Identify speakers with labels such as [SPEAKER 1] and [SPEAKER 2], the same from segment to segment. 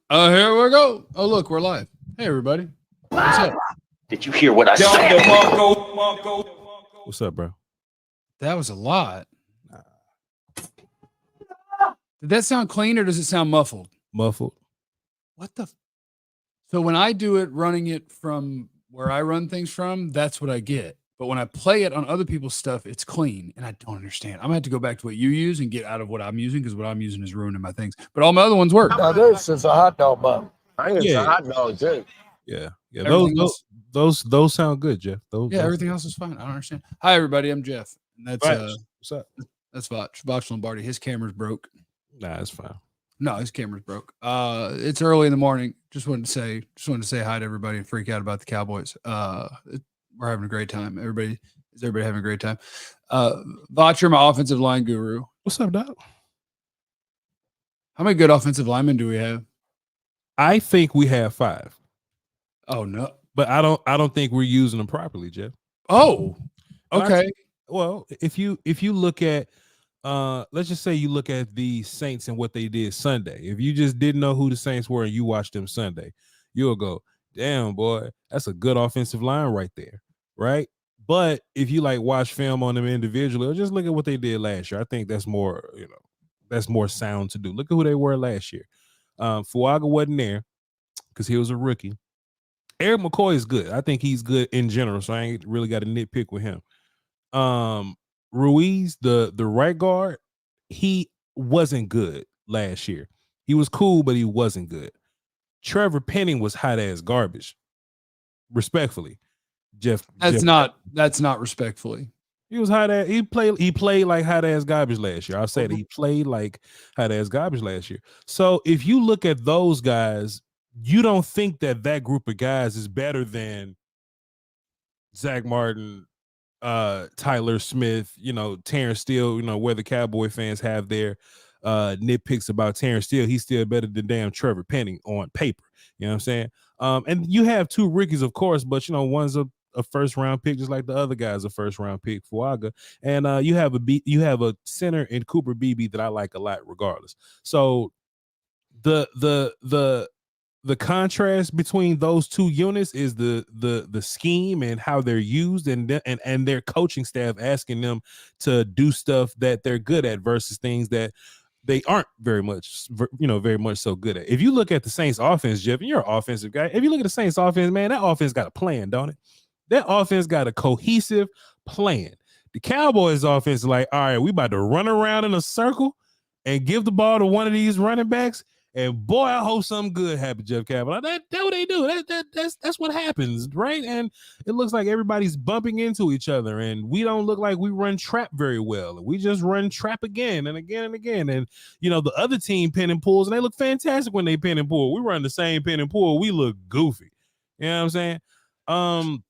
[SPEAKER 1] Here we go. Oh, look, we're live. Hey, everybody. What's up?
[SPEAKER 2] Did you hear what I said?
[SPEAKER 3] What's up, bro?
[SPEAKER 1] That was a lot. Did that sound clean or does it sound muffled?
[SPEAKER 3] Muffled.
[SPEAKER 1] What the? So when I do it, running it from where I run things from, that's what I get. But when I play it on other people's stuff, it's clean, and I don't understand. I'm gonna have to go back to what you use and get out of what I'm using because what I'm using is ruining my things. But all my other ones work.
[SPEAKER 4] Now this is a hot dog bun. I think it's a
[SPEAKER 3] Yeah.
[SPEAKER 4] hot dog too.
[SPEAKER 3] Yeah.
[SPEAKER 1] Everything else-
[SPEAKER 3] Those sound good, Jeff. Those
[SPEAKER 1] everything else is fine. I don't understand. Hi, everybody. I'm Jeff, and that's
[SPEAKER 3] what's up?
[SPEAKER 1] that's Voch Lombardi. His camera's broke.
[SPEAKER 3] Nah, it's fine.
[SPEAKER 1] No, his camera's broke. It's early in the morning. Just wanted to say hi to everybody and freak out about the Cowboys. We're having a great time. Is everybody having a great time? Voch, you're my offensive line guru.
[SPEAKER 3] What's up, Doc?
[SPEAKER 1] How many good offensive linemen do we have?
[SPEAKER 3] I think we have 5.
[SPEAKER 1] Oh no,
[SPEAKER 3] but I don't think we're using them properly, Jeff.
[SPEAKER 1] Oh, okay.
[SPEAKER 3] Well, if you look at let's just say you look at the Saints and what they did Sunday. If you just didn't know who the Saints were and you watched them Sunday, you'll go, damn, boy, that's a good offensive line right there, right? But if you like watch film on them individually or just look at what they did last year, I think that's more, that's more sound to do. Look at who they were last year. Fuaga wasn't there because he was a rookie. Eric McCoy is good. I think he's good in general, so I ain't really got to nitpick with him. Ruiz, the right guard, he wasn't good last year. He was cool, but he wasn't good. Trevor Penning was hot ass garbage. Respectfully, Jeff.
[SPEAKER 1] That's not respectfully.
[SPEAKER 3] He was hot ass. He played like hot ass garbage last year. I'll say that he played like hot ass garbage last year. So if you look at those guys, you don't think that group of guys is better than Zach Martin, Tyler Smith, Terence Steele, where the Cowboy fans have their nitpicks about Terence Steele. He's still better than damn Trevor Penning on paper. You know what I'm saying? And you have 2 rookies, of course, but one's a first round pick, just like the other guy's a first round pick, Fuaga. And you have a center in Cooper Beebe that I like a lot, regardless. So the contrast between those 2 units is the scheme and how they're used and their coaching staff asking them to do stuff that they're good at versus things that they aren't very much so good at. If you look at the Saints offense, Jeff, and you're an offensive guy, if you look at the Saints offense, man, that offense got a plan, don't it? That offense got a cohesive plan. The Cowboys offense is like, all right, we about to run around in a circle and give the ball to one of these running backs. And boy, I hope something good happens, Jeff Cavanaugh. That's what they do. That's what happens, right? And it looks like everybody's bumping into each other, and we don't look like we run trap very well. We just run trap again and again and again. And the other team pin and pulls, and they look fantastic when they pin and pull. We run the same pin and pull. We look goofy. You know what I'm saying?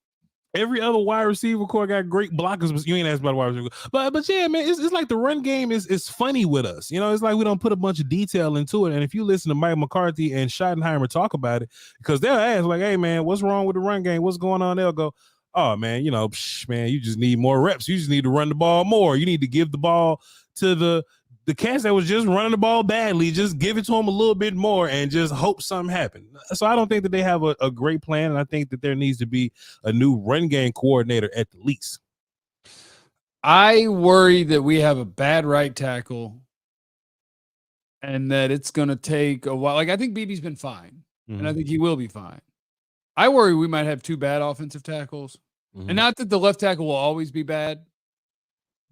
[SPEAKER 3] Every other wide receiver core got great blockers, but you ain't asked about the wide receiver. But yeah, man, it's like the run game is funny with us. It's like we don't put a bunch of detail into it. And if you listen to Mike McCarthy and Schottenheimer talk about it, because they'll ask like, hey man, what's wrong with the run game? What's going on? They'll go, oh man, man, you just need more reps. You just need to run the ball more. You need to give the ball to the cats that was just running the ball badly. Just give it to them a little bit more and just hope something happened. So I don't think that they have a great plan, and I think that there needs to be a new run game coordinator at the least.
[SPEAKER 1] I worry that we have a bad right tackle and that it's going to take a while. Like, I think BB's been fine, and I think he will be fine. I worry we might have 2 bad offensive tackles. And not that the left tackle will always be bad,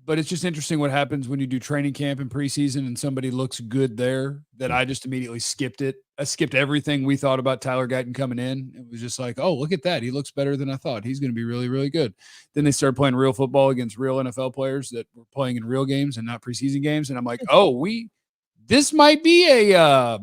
[SPEAKER 1] but it's just interesting what happens when you do training camp and preseason and somebody looks good there that I just immediately skipped it. I skipped everything we thought about Tyler Guyton coming in. It was just like, oh, look at that. He looks better than I thought. He's going to be really, really good. Then they started playing real football against real NFL players that were playing in real games and not preseason games. And I'm like, oh, this might be a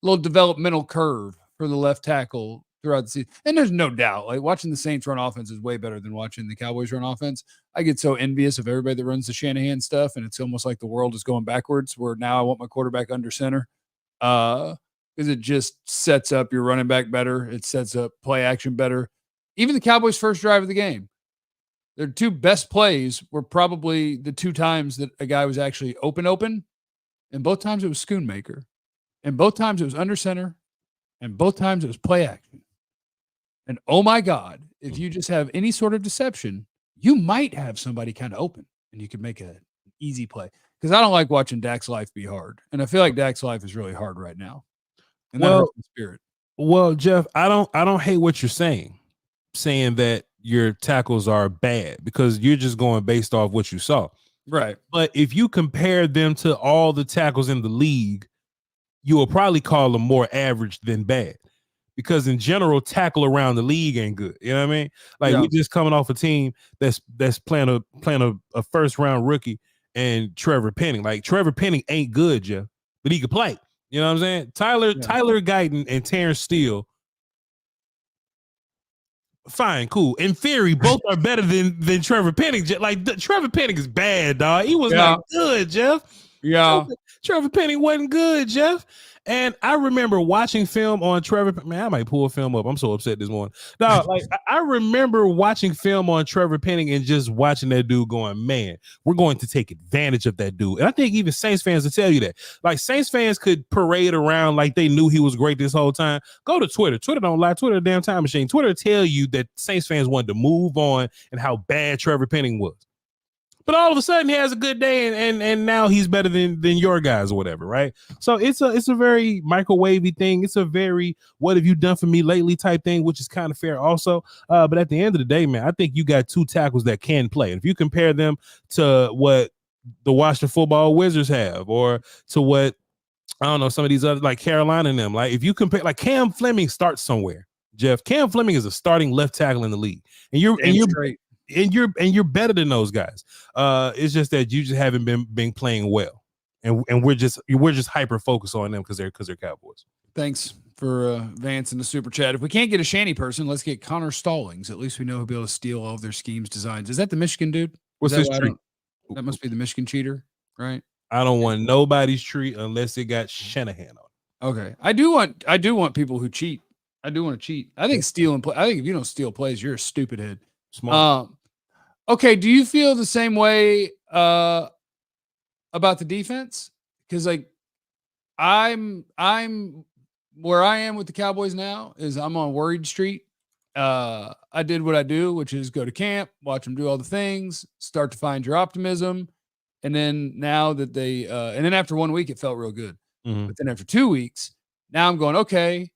[SPEAKER 1] little developmental curve for the left tackle throughout the season. And there's no doubt, like watching the Saints run offense is way better than watching the Cowboys run offense. I get so envious of everybody that runs the Shanahan stuff, and it's almost like the world is going backwards, where now I want my quarterback under center because it just sets up your running back better. It sets up play action better. Even the Cowboys' first drive of the game, their 2 best plays were probably the 2 times that a guy was actually open, and both times it was Schoonmaker. And both times it was under center, and both times it was play action. And oh my God, if you just have any sort of deception, you might have somebody kind of open and you could make an easy play. Because I don't like watching Dak's life be hard. And I feel like Dak's life is really hard right now. And that hurts the spirit.
[SPEAKER 3] Well, Jeff, I don't hate what you're saying that your tackles are bad, because you're just going based off what you saw.
[SPEAKER 1] Right.
[SPEAKER 3] But if you compare them to all the tackles in the league, you will probably call them more average than bad, because in general, tackle around the league ain't good. You know what I mean? Like, we're just coming off a team that's playing a first round rookie and Trevor Penning. Like, Trevor Penning ain't good, Jeff, but he could play. You know what I'm saying? Tyler Guyton and Terence Steele, fine, cool. In theory, both are better than Trevor Penning. Like, Trevor Penning is bad, dog. He was not good, Jeff.
[SPEAKER 1] Yeah.
[SPEAKER 3] Trevor Penning wasn't good, Jeff. And I remember watching film on Trevor. Man, I might pull a film up. I'm so upset this morning. No, like, I remember watching film on Trevor Penning and just watching that dude going, man, we're going to take advantage of that dude. And I think even Saints fans will tell you that. Like, Saints fans could parade around like they knew he was great this whole time. Go to Twitter. Twitter don't lie. Twitter a damn time machine. Twitter tell you that Saints fans wanted to move on and how bad Trevor Penning was. But all of a sudden he has a good day and now he's better than your guys or whatever, right? So it's a very microwavy thing. It's a very what have you done for me lately type thing, which is kind of fair also. But at the end of the day, man, I think you got two tackles that can play. And if you compare them to what the Washington Football Wizards have, or to what, I don't know, some of these other, like Carolina and them, like if you compare, like Cam Fleming starts somewhere, Jeff. Cam Fleming is a starting left tackle in the league. And you're great. And you're better than those guys. It's just that you just haven't been playing well, and we're just hyper focused on them because they're Cowboys.
[SPEAKER 1] Thanks for Vance in the super chat. If we can't get a Shanny person, let's get Connor Stallings. At least we know he'll be able to steal all of their schemes designs. Is that the Michigan dude?
[SPEAKER 3] What's his tree?
[SPEAKER 1] That must be the Michigan cheater, right?
[SPEAKER 3] I don't want nobody's tree unless it got Shanahan on.
[SPEAKER 1] Okay, I do want people who cheat. I do want to cheat. I think stealing play. I think if you don't steal plays, you're a stupid head.
[SPEAKER 3] Smart.
[SPEAKER 1] Okay, do you feel the same way about the defense? Because like I'm where I am with the Cowboys now is I'm on worried street. I did what I do, which is go to camp, watch them do all the things, start to find your optimism, and then now that they and then after 1 week it felt real good, but then after 2 weeks, now I'm going, okay,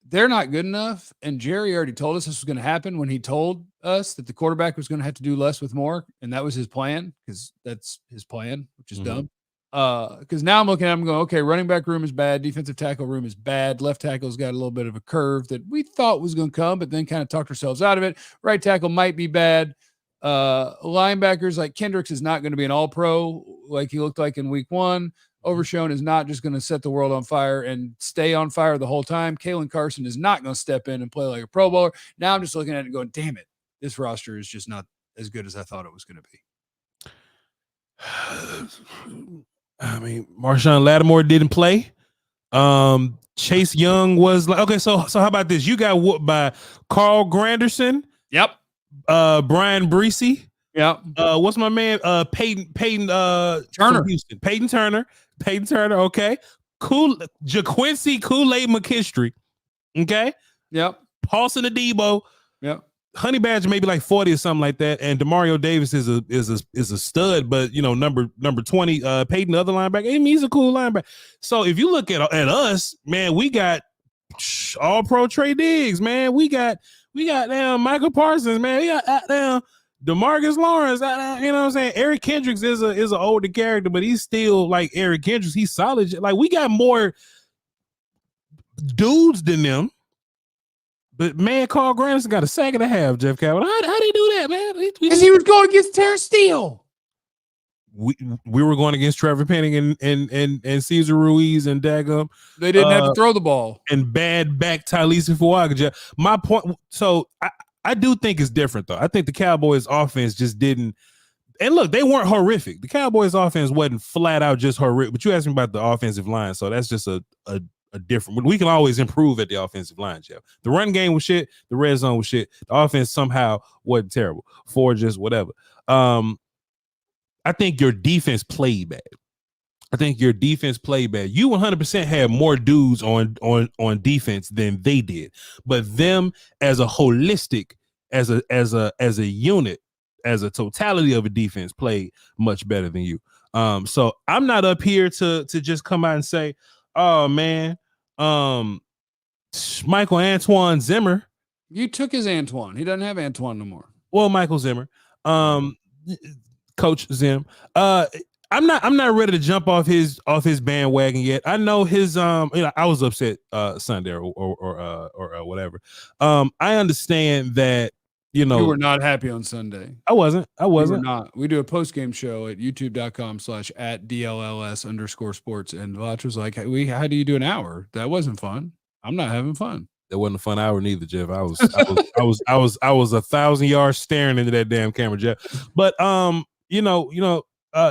[SPEAKER 1] they're not good enough. And Jerry already told us this was going to happen when he told us that the quarterback was going to have to do less with more. And that was his plan, because that's his plan, which is dumb. Because now I'm looking at him going, okay, running back room is bad. Defensive tackle room is bad. Left tackle's got a little bit of a curve that we thought was going to come, but then kind of talked ourselves out of it. Right tackle might be bad. Linebackers like Kendricks is not going to be an all-pro like he looked like in week 1. Overshown is not just going to set the world on fire and stay on fire the whole time. Kalen Carson is not going to step in and play like a Pro Bowler. Now I'm just looking at it and going, damn it, this roster is just not as good as I thought it was going to be.
[SPEAKER 3] I mean, Marshawn Lattimore didn't play. Chase Young was like, okay, so how about this? You got whooped by Carl Granderson.
[SPEAKER 1] Yep.
[SPEAKER 3] Brian Breesy.
[SPEAKER 1] Yep.
[SPEAKER 3] What's my man? Peyton
[SPEAKER 1] Turner.
[SPEAKER 3] Houston. Peyton Turner. Okay. Jaquincy Kool-Aid McKinstry. Okay.
[SPEAKER 1] Yep.
[SPEAKER 3] Paulson Adebo. Yep. Honey Badger maybe like 40 or something like that. And Demario Davis is a stud, but you know, number 20, Peyton, the other linebacker. I mean, he's a cool linebacker. So if you look at us, man, we got all pro Trey Diggs, man. We got down Micah Parsons, man. We got down DeMarcus Lawrence, you know what I'm saying? Eric Kendricks is an older character, but he's still like Eric Kendricks. He's solid. Like, we got more dudes than them. But man, Carl Granderson got a sack and a half, Jeff Cavanaugh. How they do that, man?
[SPEAKER 1] Because he was going against Terence Steele.
[SPEAKER 3] We were going against Trevor Penning and Cesar Ruiz and Dagum.
[SPEAKER 1] They didn't have to throw the ball.
[SPEAKER 3] And bad back Talisa Fuaga. My point, so I do think it's different, though. I think the Cowboys offense just didn't. And look, they weren't horrific. The Cowboys offense wasn't flat out just horrific. But you asked me about the offensive line, so that's just a different. We can always improve at the offensive line, Jeff. The run game was shit. The red zone was shit. The offense somehow wasn't terrible. For just whatever. I think your defense played bad. I think your defense played bad. You 100% had more dudes on defense than they did, but them as a holistic, as a unit, as a totality of a defense played much better than you. So I'm not up here to just come out and say, oh man, Michael Antoine Zimmer.
[SPEAKER 1] You took his Antoine. He doesn't have Antoine no more.
[SPEAKER 3] Well, Michael Zimmer, Coach Zim. I'm not ready to jump off his bandwagon yet. I know his I was upset Sunday or whatever. I understand that you
[SPEAKER 1] were not happy on Sunday.
[SPEAKER 3] I wasn't.
[SPEAKER 1] You were not. We do a post-game show at youtube.com/@DLLS_sports, and Voch was like, how do you do an hour? That wasn't fun. I'm not having fun.
[SPEAKER 3] That wasn't a fun hour neither, Jeff. I was 1,000 yards staring into that damn camera, Jeff. But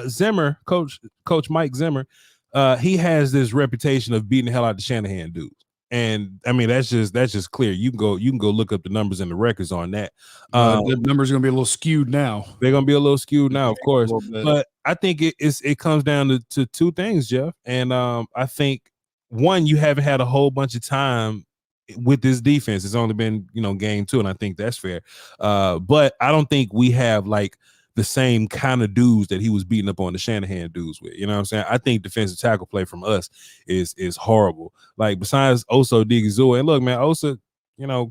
[SPEAKER 3] Zimmer, Coach Mike Zimmer, he has this reputation of beating the hell out of the Shanahan dudes. And I mean, that's just clear. You can go look up the numbers and the records on that.
[SPEAKER 1] The numbers are gonna be a little skewed now.
[SPEAKER 3] They're gonna be a little skewed now, of course. But I think it comes down to two things, Jeff. And I think one, you haven't had a whole bunch of time with this defense. It's only been game 2, and I think that's fair. But I don't think we have like the same kind of dudes that he was beating up on the Shanahan dudes with. You know what I'm saying? I think defensive tackle play from us is horrible. Like besides Osa Odigizua, and look, man, Osa,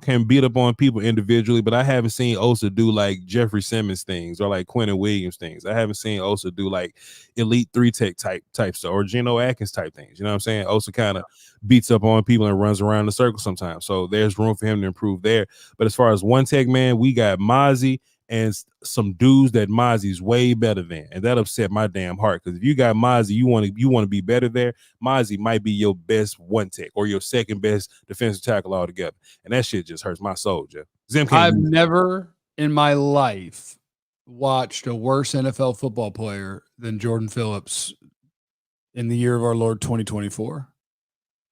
[SPEAKER 3] can beat up on people individually, but I haven't seen Osa do like Jeffrey Simmons things or like Quentin Williams things. I haven't seen Osa do like elite 3-tech type stuff or Geno Atkins type things. You know what I'm saying? Osa kind of beats up on people and runs around the circle sometimes. So there's room for him to improve there. But as far as 1-tech, man, we got Mozzie and some dudes that Mozzie's way better than, and that upset my damn heart. Because if you got Mozzie, you want to be better there. Mozzie might be your best 1-tech or your second best defensive tackle altogether, and that shit just hurts my soul, Jeff.
[SPEAKER 1] I've never in my life watched a worse NFL football player than Jordan Phillips in the year of our Lord 2024.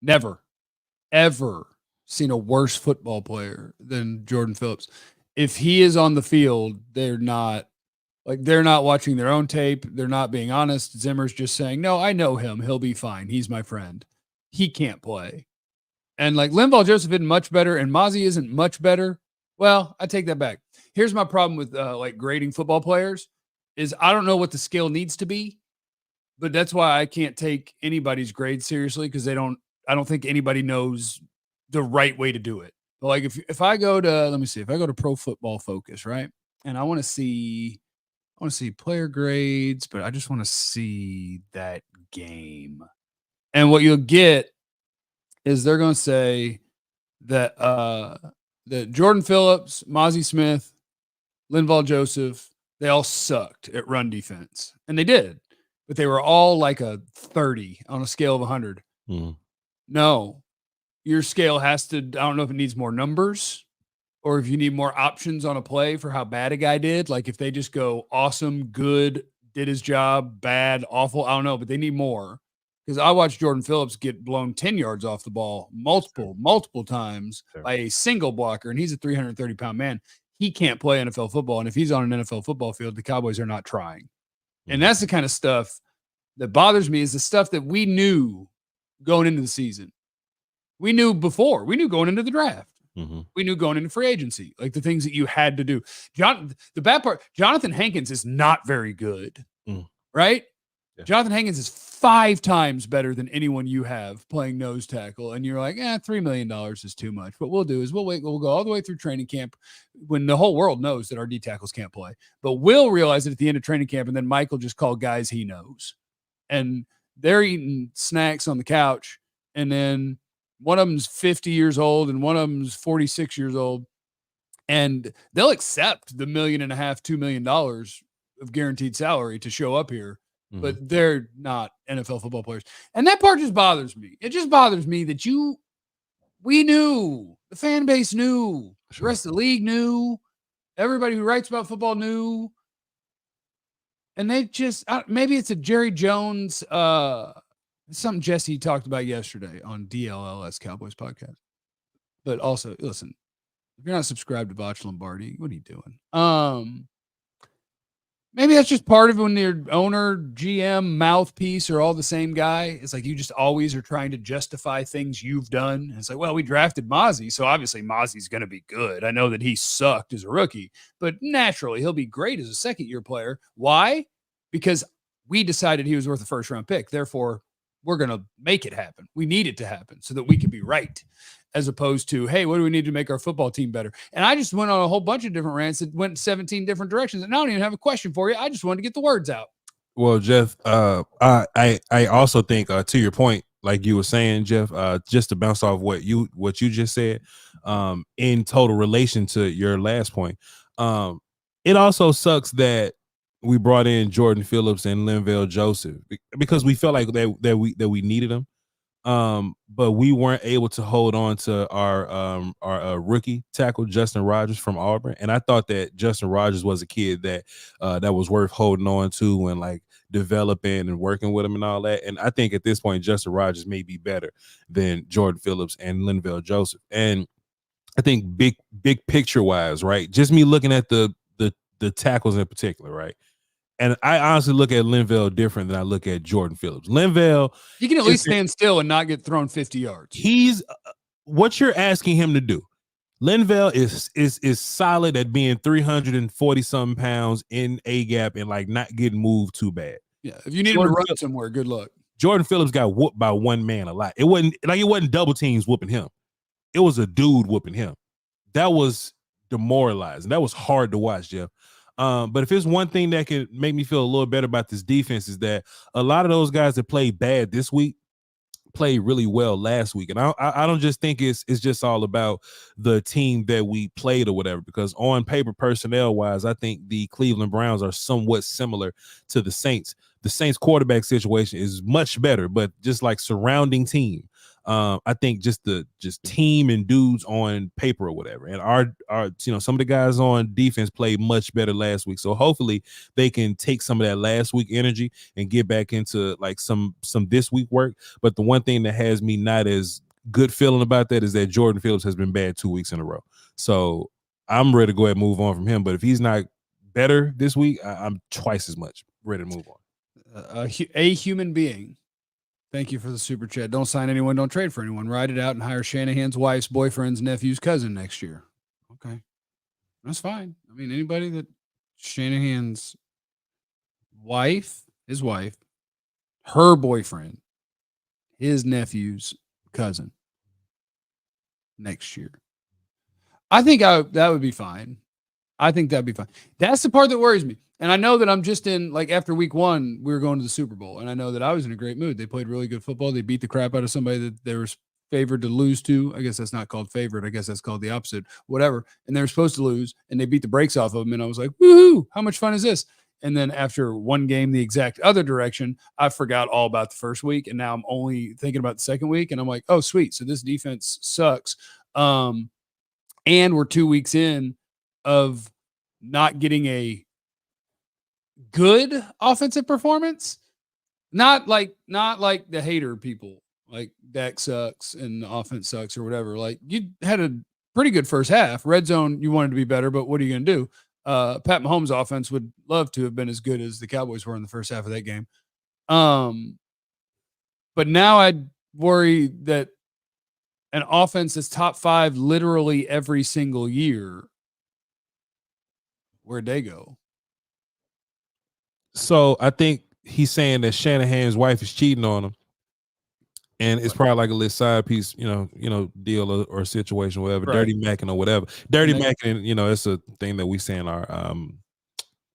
[SPEAKER 1] Never, ever seen a worse football player than Jordan Phillips. If he is on the field, they're not watching their own tape. They're not being honest. Zimmer's just saying, no, I know him. He'll be fine. He's my friend. He can't play. And like Linval Joseph isn't much better and Mozzie isn't much better. Well, I take that back. Here's my problem with like grading football players is I don't know what the scale needs to be, but that's why I can't take anybody's grade seriously because I don't think anybody knows the right way to do it. Like if I go to, let me see, if I go to Pro Football Focus, right? And I want to see player grades, but I just want to see that game. And what you'll get is they're going to say that that Jordan Phillips, Mozzie Smith, Linval Joseph, they all sucked at run defense. And they did. But they were all like a 30 on a scale of 100.
[SPEAKER 3] Mm.
[SPEAKER 1] No. Your scale has to, I don't know if it needs more numbers or if you need more options on a play for how bad a guy did. Like if they just go awesome, good, did his job, bad, awful. I don't know, but they need more. Because I watched Jordan Phillips get blown 10 yards off the ball multiple times by a single blocker, and he's a 330-pound man. He can't play NFL football, and if he's on an NFL football field, the Cowboys are not trying. And that's the kind of stuff that bothers me is the stuff that we knew going into the season. We knew before. We knew going into the draft.
[SPEAKER 3] Mm-hmm.
[SPEAKER 1] We knew going into free agency, like the things that you had to do. The bad part, Jonathan Hankins is not very good, right? Yeah. Jonathan Hankins is 5 times better than anyone you have playing nose tackle. And you're like, $3 million is too much. What we'll do is we'll go all the way through training camp when the whole world knows that our D tackles can't play. But we'll realize it at the end of training camp, and then Mike will just call guys he knows. And they're eating snacks on the couch, and then one of them's 50 years old and one of them's 46 years old, and they'll accept the $1.5 million, $2 million of guaranteed salary to show up here, but they're not NFL football players. And that part just bothers me. It just bothers me that we knew, the fan base knew, the rest of the league knew, everybody who writes about football knew, and they just, maybe it's a Jerry Jones, something Jesse talked about yesterday on DLLS Cowboys podcast. But also, listen, if you're not subscribed to Voch Lombardi, what are you doing? Maybe that's just part of when your owner, GM, mouthpiece are all the same guy. It's like you just always are trying to justify things you've done. And it's like, well, we drafted Mozzie, so obviously Mozzie's going to be good. I know that he sucked as a rookie, but naturally he'll be great as a second-year player. Why? Because we decided he was worth a first-round pick. Therefore, we're going to make it happen. We need it to happen so that we can be right, as opposed to, hey, what do we need to make our football team better? And I just went on a whole bunch of different rants that went 17 different directions. And I don't even have a question for you. I just wanted to get the words out.
[SPEAKER 3] Well, Jeff, I also think to your point, like you were saying, Jeff, just to bounce off what you just said, in total relation to your last point, it also sucks that we brought in Jordan Phillips and Linval Joseph because we felt like that we needed them. But we weren't able to hold on to our rookie tackle Justin Rogers from Auburn, and I thought that Justin Rogers was a kid that was worth holding on to and like developing and working with him and all that. And I think at this point Justin Rogers may be better than Jordan Phillips and Linval Joseph. And I think big picture wise, right? Just me looking at the tackles in particular, right? And I honestly look at Linval different than I look at Jordan Phillips. Linval,
[SPEAKER 1] he can at least stand still and not get thrown 50 yards.
[SPEAKER 3] He's what you're asking him to do. Linval is solid at being 340 something pounds in A gap and like not getting moved too bad.
[SPEAKER 1] Yeah, if you need him to run somewhere, good luck.
[SPEAKER 3] Jordan Phillips got whooped by one man a lot. It wasn't double teams whooping him. It was a dude whooping him. That was demoralizing. That was hard to watch, Jeff. But if it's one thing that can make me feel a little better about this defense is that a lot of those guys that played bad this week played really well last week. And I don't just think it's just all about the team that we played or whatever, because on paper, personnel wise, I think the Cleveland Browns are somewhat similar to the Saints. The Saints quarterback situation is much better, but just like surrounding team, I think just team and dudes on paper or whatever. And our some of the guys on defense played much better last week. So hopefully they can take some of that last week energy and get back into like some this week work. But the one thing that has me not as good feeling about that is that Jordan Phillips has been bad 2 weeks in a row. So I'm ready to go ahead and move on from him. But if he's not better this week, I'm twice as much ready to move on.
[SPEAKER 1] A human being. Thank you for the super chat. Don't sign anyone. Don't trade for anyone. Ride it out and hire Shanahan's wife's boyfriend's nephew's cousin next year. Okay. That's fine. I mean, anybody that Shanahan's wife, his wife, her boyfriend, his nephew's cousin next year. I think that would be fine. I think that'd be fine. That's the part that worries me. And I know that I'm just in, like, after week one, we were going to the Super Bowl. And I know that I was in a great mood. They played really good football. They beat the crap out of somebody that they were favored to lose to. I guess that's not called favorite. I guess that's called the opposite, whatever. And they were supposed to lose, and they beat the brakes off of them. And I was like, woohoo, how much fun is this? And then after one game, the exact other direction, I forgot all about the first week. And now I'm only thinking about the second week. And I'm like, oh, sweet. So this defense sucks. And we're 2 weeks in of not getting a good offensive performance. Not like the hater people, like Dak sucks and the offense sucks or whatever. Like, you had a pretty good first half. Red zone, you wanted to be better, but what are you going to do? Pat Mahomes' offense would love to have been as good as the Cowboys were in the first half of that game. But now I'd worry that an offense that's top 5 literally every single year, where'd they go?
[SPEAKER 3] So I think he's saying that Shanahan's wife is cheating on him, and it's probably like a little side piece, deal or situation, whatever, right. Dirty macking or whatever. Dirty macking, it's a thing that we say in our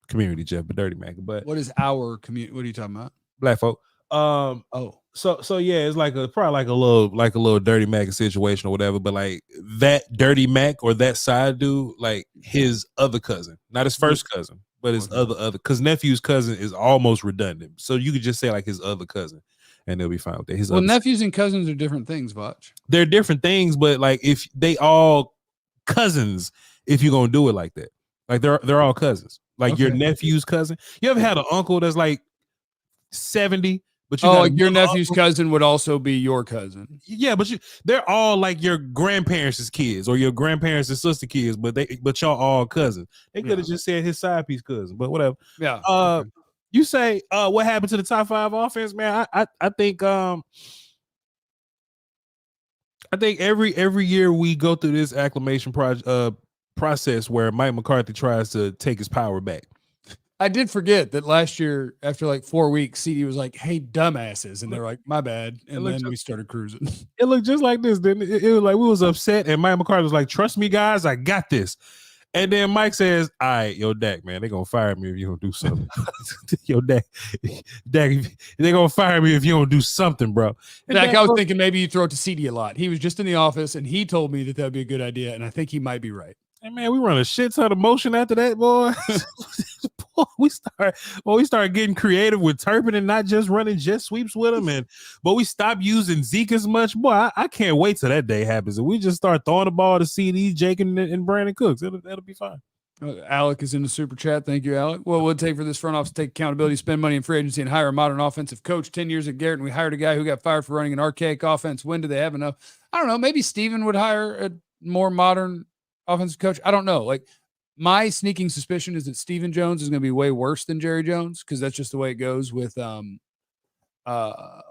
[SPEAKER 3] community, Jeff. But dirty macking. But
[SPEAKER 1] what is our community? What are you talking about?
[SPEAKER 3] Black folk. So yeah, it's like probably like a little dirty mac situation or whatever. But like that dirty mac or that side dude, like his other cousin, not his first cousin, but his other, because nephew's cousin is almost redundant. So you could just say like his other cousin, and they'll be fine with that.
[SPEAKER 1] Nephews and cousins are different things, Voch.
[SPEAKER 3] They're different things, but like if they all cousins, if you're gonna do it like that, like they're all cousins. Like your nephew's cousin. You ever had an uncle that's like 70, But you
[SPEAKER 1] like your nephew's cousin would also be your cousin.
[SPEAKER 3] Yeah, but they're all like your grandparents' kids or your grandparents' sister kids, but y'all all cousins. They could have just said his side piece cousin, but whatever.
[SPEAKER 1] Yeah.
[SPEAKER 3] Okay. You say what happened to the top 5 offense, man? I think every year we go through this acclimation process where Mike McCarthy tries to take his power back.
[SPEAKER 1] I did forget that last year, after like 4 weeks, CeeDee was like, "Hey, dumbasses," and they're like, "My bad," and then we started cruising.
[SPEAKER 3] It looked just like this, didn't it? It was like we was upset, and Mike McCarthy was like, "Trust me, guys, I got this." And then Mike says, "All right, yo, Dak, man, they're gonna fire me if you don't do something." Yo, Dak, they're gonna fire me if you don't do something, bro. And
[SPEAKER 1] Dak, I was thinking maybe you throw it to CeeDee a lot. He was just in the office, and he told me that that'd be a good idea, and I think he might be right.
[SPEAKER 3] Hey, man, we run a shit ton of motion after that, boy. we start getting creative with Turpin and not just running jet sweeps with him, but we stop using Zeke as much. Boy, I can't wait till that day happens, and we just start throwing the ball to CeeDee, Jake, and Brandon Cooks. That'll be fine.
[SPEAKER 1] Alec is in the super chat. Thank you, Alec. What would it take for this front office to take accountability, spend money in free agency, and hire a modern offensive coach? 10 years at Garrett, and we hired a guy who got fired for running an archaic offense. When do they have enough? I don't know. Maybe Steven would hire a more modern offensive coach. I don't know. Like, my sneaking suspicion is that Stephen Jones is going to be way worse than Jerry Jones, because that's just the way it goes with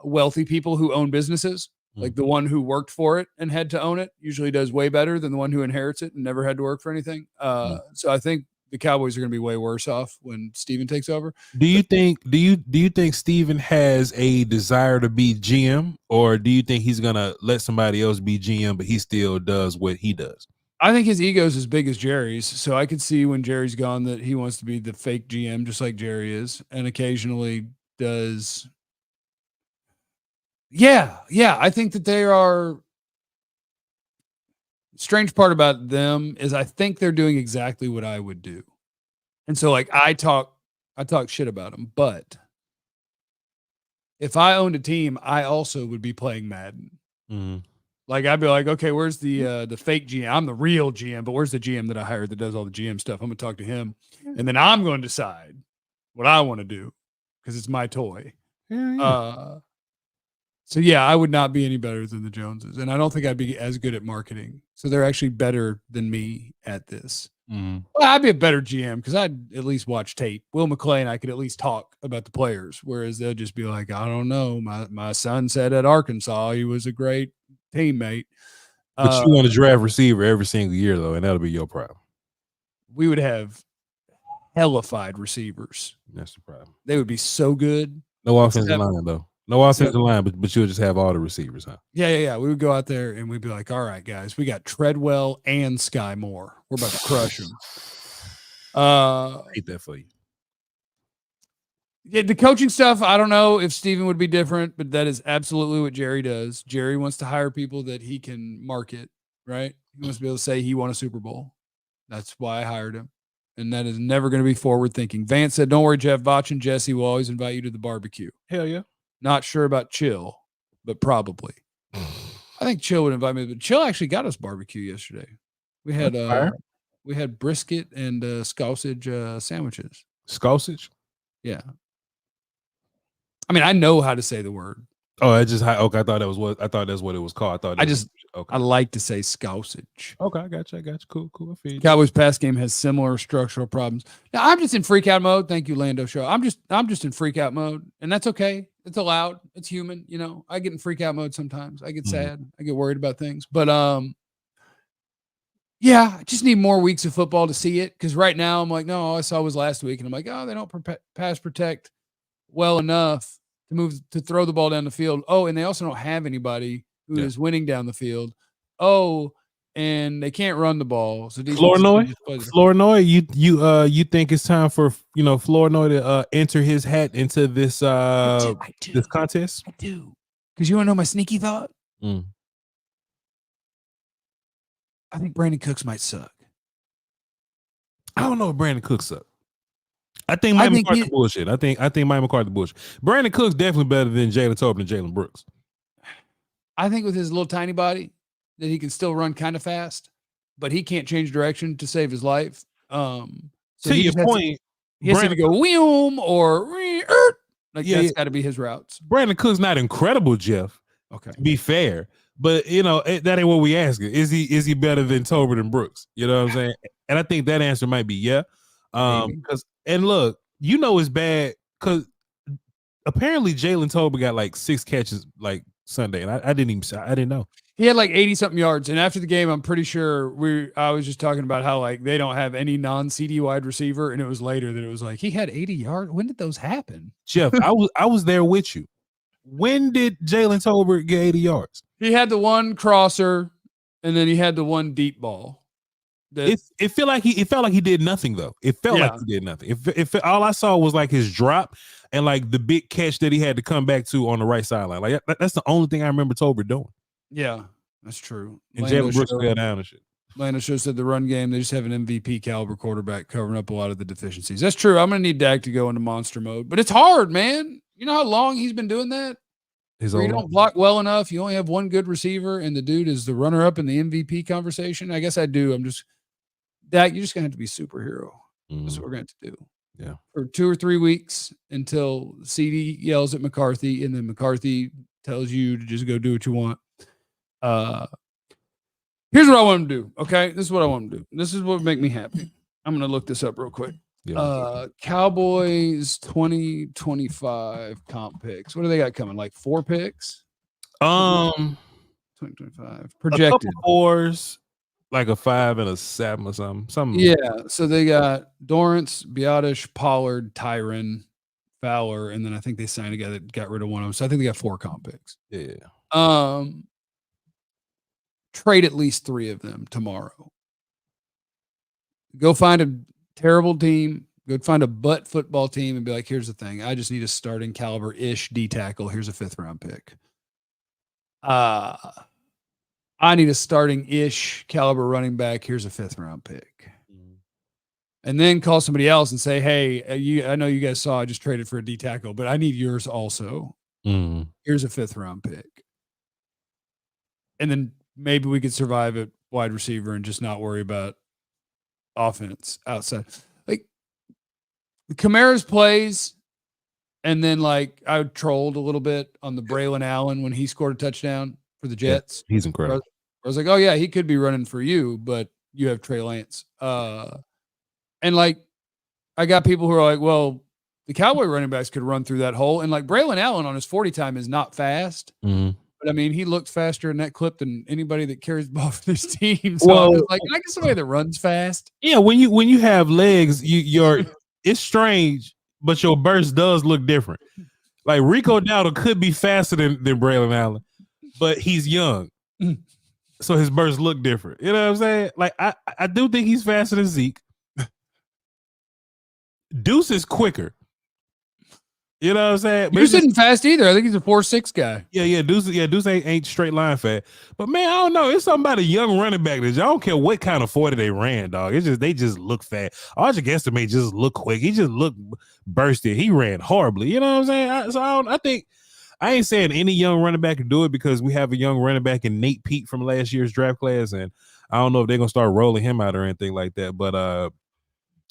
[SPEAKER 1] wealthy people who own businesses. Like, the one who worked for it and had to own it usually does way better than the one who inherits it and never had to work for anything. So I think the Cowboys are going to be way worse off when Steven takes over.
[SPEAKER 3] Do you think Steven has a desire to be GM, or do you think he's going to let somebody else be GM, but he still does what he does?
[SPEAKER 1] I think his ego is as big as Jerry's, so I could see when Jerry's gone that he wants to be the fake GM, just like Jerry is, and occasionally does. Yeah. I think that they are. Strange part about them is I think they're doing exactly what I would do, and so like I talk shit about them, but if I owned a team, I also would be playing Madden. Mm-hmm. Like, I'd be like, okay, where's the fake GM? I'm the real GM, but where's the GM that I hired that does all the GM stuff? I'm going to talk to him, and then I'm going to decide what I want to do because it's my toy. Yeah. So, yeah, I would not be any better than the Joneses, and I don't think I'd be as good at marketing. So they're actually better than me at this. Mm-hmm. Well, I'd be a better GM because I'd at least watch tape. Will McClay and I could at least talk about the players, whereas they'll just be like, I don't know. My son said at Arkansas he was a great teammate.
[SPEAKER 3] But you want to draft receiver every single year, though, and that'll be your problem.
[SPEAKER 1] We would have hellified receivers.
[SPEAKER 3] That's the problem.
[SPEAKER 1] They would be so good.
[SPEAKER 3] No offensive line, though. No offensive line, but you'll just have all the receivers, huh?
[SPEAKER 1] Yeah. We would go out there and we'd be like, all right, guys, we got Treadwell and Sky Moore. We're about to crush them.
[SPEAKER 3] I hate that for you.
[SPEAKER 1] Yeah, the coaching stuff, I don't know if Steven would be different, but that is absolutely what Jerry does. Jerry wants to hire people that he can market, right? He wants to be able to say he won a Super Bowl. That's why I hired him. And that is never going to be forward thinking. Vance said, don't worry, Jeff. Voch and Jesse will always invite you to the barbecue.
[SPEAKER 3] Hell yeah.
[SPEAKER 1] Not sure about Chill, but probably. I think Chill would invite me, but Chill actually got us barbecue yesterday. We had brisket and sausage sandwiches.
[SPEAKER 3] Sausage?
[SPEAKER 1] Yeah. I mean, I know how to say the word.
[SPEAKER 3] Oh, I just okay. I thought that's what it was called.
[SPEAKER 1] I like to say sausage.
[SPEAKER 3] Okay, I got you. Cool. I feel you.
[SPEAKER 1] Cowboys pass game has similar structural problems. Now I'm just in freak out mode. Thank you, Lando Show. I'm just in freak out mode, and that's okay. It's allowed. It's human. You know, I get in freak out mode sometimes. I get sad. I get worried about things. But yeah, I just need more weeks of football to see it. Because right now I'm like, no, all I saw was last week, and I'm like, oh, they don't pass protect well enough to throw the ball down the field. Oh, and they also don't have anybody who is winning down the field. Oh, and they can't run the ball. So
[SPEAKER 3] Flournoy, you think it's time for Flournoy to enter his hat into this this contest?
[SPEAKER 1] I do. Because you want to know my sneaky thought? I think Brandon Cooks might suck.
[SPEAKER 3] I don't know if Brandon Cooks suck. I think Mike McCarthy bullshit. I think Mike McCarthy bullshit. Brandon Cooks definitely better than Jalen Tobin and Jalen Brooks.
[SPEAKER 1] I think with his little tiny body that he can still run kind of fast, but he can't change direction to save his life. So
[SPEAKER 3] to your point,
[SPEAKER 1] he has to go wheom or Like that's got to be his routes.
[SPEAKER 3] Brandon Cook's not incredible, Jeff.
[SPEAKER 1] Okay.
[SPEAKER 3] To be fair, but that ain't what we asking. Is he better than Tolbert and Brooks? You know what I'm saying? And I think that answer might be yeah. Because and look, it's bad because apparently Jalen Tolbert got like 6 catches like Sunday, and I didn't know.
[SPEAKER 1] He had like 80-something yards, and after the game, I'm pretty sure I was just talking about how like they don't have any non-CeeDee wide receiver, and it was later that it was like he had 80 yards. When did those happen?
[SPEAKER 3] Jeff, I was there with you. When did Jalen Tolbert get 80 yards?
[SPEAKER 1] He had the one crosser, and then he had the one deep ball.
[SPEAKER 3] It felt like he did nothing though. It felt like he did nothing. If all I saw was like his drop and like the big catch that he had to come back to on the right sideline. Like that's the only thing I remember Tolbert doing.
[SPEAKER 1] Yeah, that's true.
[SPEAKER 3] And Jalen Brooks fell down and shit.
[SPEAKER 1] Lando Show said the run game, they just have an MVP caliber quarterback covering up a lot of the deficiencies. That's true. I'm going to need Dak to go into monster mode, but it's hard, man. You know how long he's been doing that? You don't block well enough. You only have one good receiver, and the dude is the runner-up in the MVP conversation. I guess I do. Dak, you're just going to have to be superhero. That's what we're going to have to do.
[SPEAKER 3] Yeah.
[SPEAKER 1] For 2 or 3 weeks until CeeDee yells at McCarthy, and then McCarthy tells you to just go do what you want. Here's what I want him to do. Okay. This is what I want him to do. This is what would make me happy. I'm going to look this up real quick. Cowboys 2025 comp picks. What do they got coming? Like 4 picks? 2025 projected.
[SPEAKER 3] 4s, like a 5 and a 7 or something.
[SPEAKER 1] Yeah. So they got Dorrance, Biotish, Pollard, Tyron, Fowler, and then I think they signed together, got rid of one of them. So I think they got 4 comp picks.
[SPEAKER 3] Yeah.
[SPEAKER 1] Trade at least 3 of them tomorrow. Go find a terrible team. Go find a butt football team and be like, here's the thing. I just need a starting caliber-ish D tackle. Here's a 5th-round pick. I need a starting-ish caliber running back. Here's a 5th-round pick. And then call somebody else and say, hey, I know you guys saw I just traded for a D tackle, but I need yours also. Here's a 5th-round pick. And then maybe we could survive at wide receiver and just not worry about offense outside. Like Kamara's plays, and then like I trolled a little bit on the Braylon Allen when he scored a touchdown for the Jets.
[SPEAKER 3] Yeah, he's incredible.
[SPEAKER 1] I was like, oh yeah, he could be running for you, but you have Trey Lance. And like I got people who are like, well, the Cowboy running backs could run through that hole. And like Braylon Allen on his 40 time is not fast. But I mean, he looked faster in that clip than anybody that carries the ball for this team. So I was like, can I get somebody that runs fast?
[SPEAKER 3] Yeah, when you have legs, it's strange, but your burst does look different. Like Rico Dowdle could be faster than Braylon Allen, but he's young. So his burst look different. You know what I'm saying? Like I do think he's faster than Zeke. Deuce is quicker. You know what I'm saying?
[SPEAKER 1] Deuce isn't fast either. I think he's a 4.6 guy.
[SPEAKER 3] Yeah, Deuce ain't straight line fast. But man, I don't know. It's something about a young running back that I don't care what kind of 40 they ran, dog. It's just they just look fast. Archie Guesstimate just look quick. He just looked bursted. He ran horribly. You know what I'm saying? I think I ain't saying any young running back can do it because we have a young running back in Nate Pete from last year's draft class, and I don't know if they're gonna start rolling him out or anything like that. But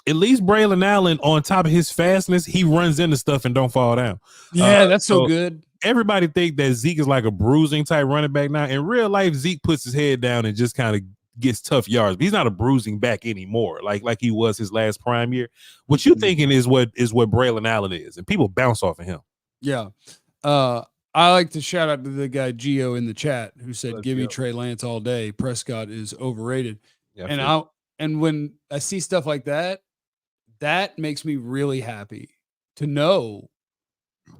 [SPEAKER 3] at least Braylon Allen, on top of his fastness, he runs into stuff and don't fall down.
[SPEAKER 1] Yeah, that's so good.
[SPEAKER 3] Everybody think that Zeke is like a bruising type running back now. In real life, Zeke puts his head down and just kind of gets tough yards. But he's not a bruising back anymore, like he was his last prime year. What you thinking is what Braylon Allen is, and people bounce off of him.
[SPEAKER 1] Yeah. I like to shout out to the guy Gio in the chat who said, "Give me Trey Lance all day. Prescott is overrated." Yeah, and when I see stuff like that, that makes me really happy to know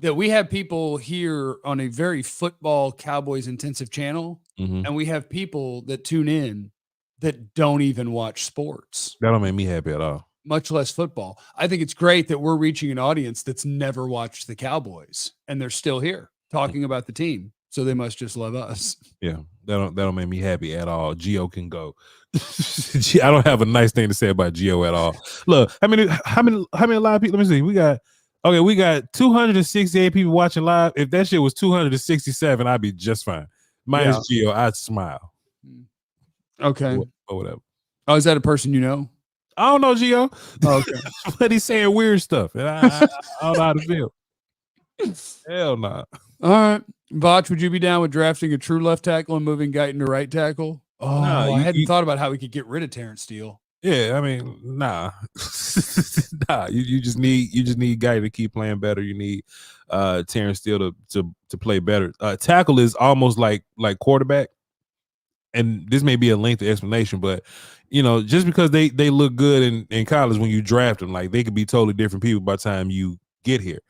[SPEAKER 1] that we have people here on a very football Cowboys intensive channel, and we have people that tune in that don't even watch sports.
[SPEAKER 3] That don't make me happy at all,
[SPEAKER 1] much less football. I think it's great that we're reaching an audience that's never watched the Cowboys, and they're still here talking about the team. So they must just love us.
[SPEAKER 3] Yeah, that don't make me happy at all. Gio can go. I don't have a nice thing to say about Gio at all. Look, how many live people? Let me see. We got 268 people watching live. If that shit was 267, I'd be just fine. Minus Gio, I'd smile.
[SPEAKER 1] Okay.
[SPEAKER 3] Or whatever.
[SPEAKER 1] Oh, is that a person you know?
[SPEAKER 3] I don't know Gio.
[SPEAKER 1] Oh, okay.
[SPEAKER 3] But he's saying weird stuff. And I don't know how to feel. Hell no. Nah.
[SPEAKER 1] All right. Voch, would you be down with drafting a true left tackle and moving Guyton to right tackle? Oh,
[SPEAKER 3] Nah,
[SPEAKER 1] I hadn't thought about how we could get rid of Terence Steele.
[SPEAKER 3] Yeah, I mean, nah. Nah, you just need Guy to keep playing better. You need Terence Steele to play better. Tackle is almost like quarterback. And this may be a lengthy explanation, but you know, just because they look good in college when you draft them, like they could be totally different people by the time you get here.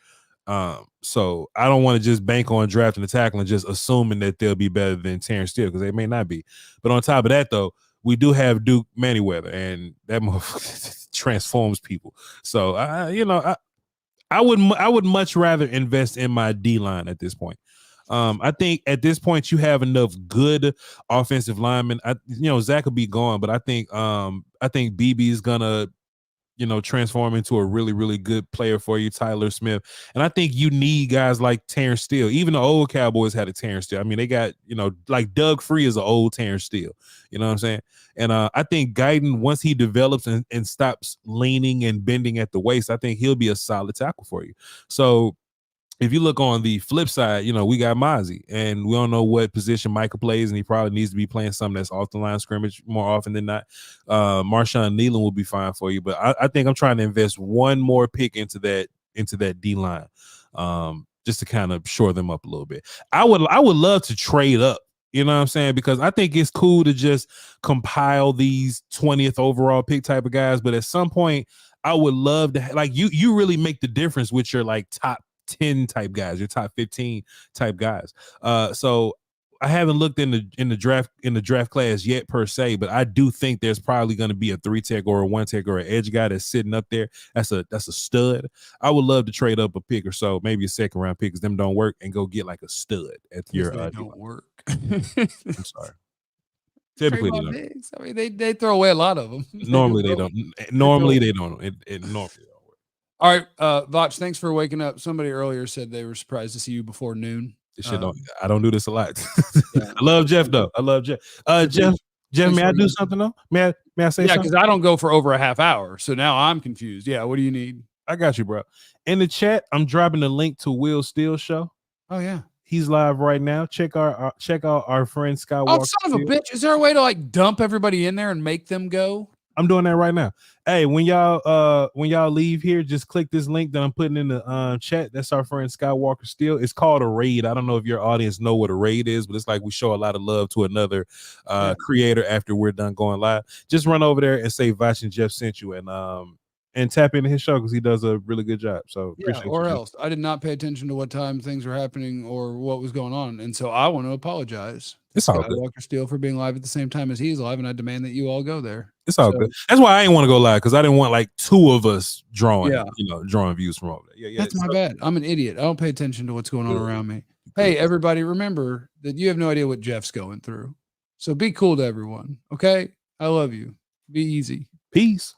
[SPEAKER 3] So I don't want to just bank on drafting the tackle and just assuming that they'll be better than Terence Steele because they may not be. But on top of that, though, we do have Duke Manyweather, and that motherfucker transforms people. So I would much rather invest in my D line at this point. I think at this point you have enough good offensive linemen. Zach will be gone, but I think BB is gonna transform into a really, really good player for you, Tyler Smith. And I think you need guys like Terence Steele. Even the old Cowboys had a Terence Steele. I mean, they got, like Doug Free is an old Terence Steele. You know what I'm saying? And I think Guyton, once he develops and stops leaning and bending at the waist, I think he'll be a solid tackle for you. So if you look on the flip side, we got Mozzie, and we don't know what position Micah plays, and he probably needs to be playing something that's off the line of scrimmage more often than not. Marshawn Nealon will be fine for you, but I think I'm trying to invest one more pick into that D line, just to kind of shore them up a little bit. I would love to trade up. You know what I'm saying? Because I think it's cool to just compile these 20th overall pick type of guys, but at some point, I would love to like you really make the difference with your like top 10 type guys, your top 15 type guys. So I haven't looked in the draft class yet per se, but I do think there's probably going to be a 3-tech or a 1-tech or an edge guy that's sitting up there. That's a stud. I would love to trade up a pick or so, maybe a second round pick because them don't work, and go get like a stud at your.
[SPEAKER 1] They don't work.
[SPEAKER 3] I'm sorry. Typically they don't.
[SPEAKER 1] I mean, they throw away a lot of them.
[SPEAKER 3] Normally they don't. Normally they don't. It normally.
[SPEAKER 1] All right, Voch, thanks for waking up. Somebody earlier said they were surprised to see you before noon.
[SPEAKER 3] I don't do this a lot. Yeah. I love Jeff though. I love Jeff. Jeff, may I do something though? May I say something? Yeah,
[SPEAKER 1] because I don't go for over a half hour, so now I'm confused. Yeah, what do you need?
[SPEAKER 3] I got you, bro. In the chat, I'm dropping the link to Will Steele's show.
[SPEAKER 1] Oh yeah,
[SPEAKER 3] he's live right now. Check out our friend Skywalker.
[SPEAKER 1] Oh, son of a bitch! Is there a way to like dump everybody in there and make them go?
[SPEAKER 3] I'm doing that right now. Hey, when y'all leave here, just click this link that I'm putting in the chat. That's our friend Skywalker Steele. It's called a raid. I don't know if your audience know what a raid is, but it's like we show a lot of love to another creator after we're done going live. Just run over there and say Voch and Jeff sent you, and tap into his show because he does a really good job. So
[SPEAKER 1] yeah, or else I did not pay attention to what time things were happening or what was going on, and so I want to apologize.
[SPEAKER 3] It's all good.
[SPEAKER 1] Walker Steele for being live at the same time as he's live, and I demand that you all go there.
[SPEAKER 3] It's all good. That's why I didn't want to go live, because I didn't want like two of us drawing views from over there. Yeah,
[SPEAKER 1] that's my bad. I'm an idiot. I don't pay attention to what's going on around me. Hey, everybody, remember that you have no idea what Jeff's going through. So be cool to everyone. Okay, I love you. Be easy.
[SPEAKER 3] Peace.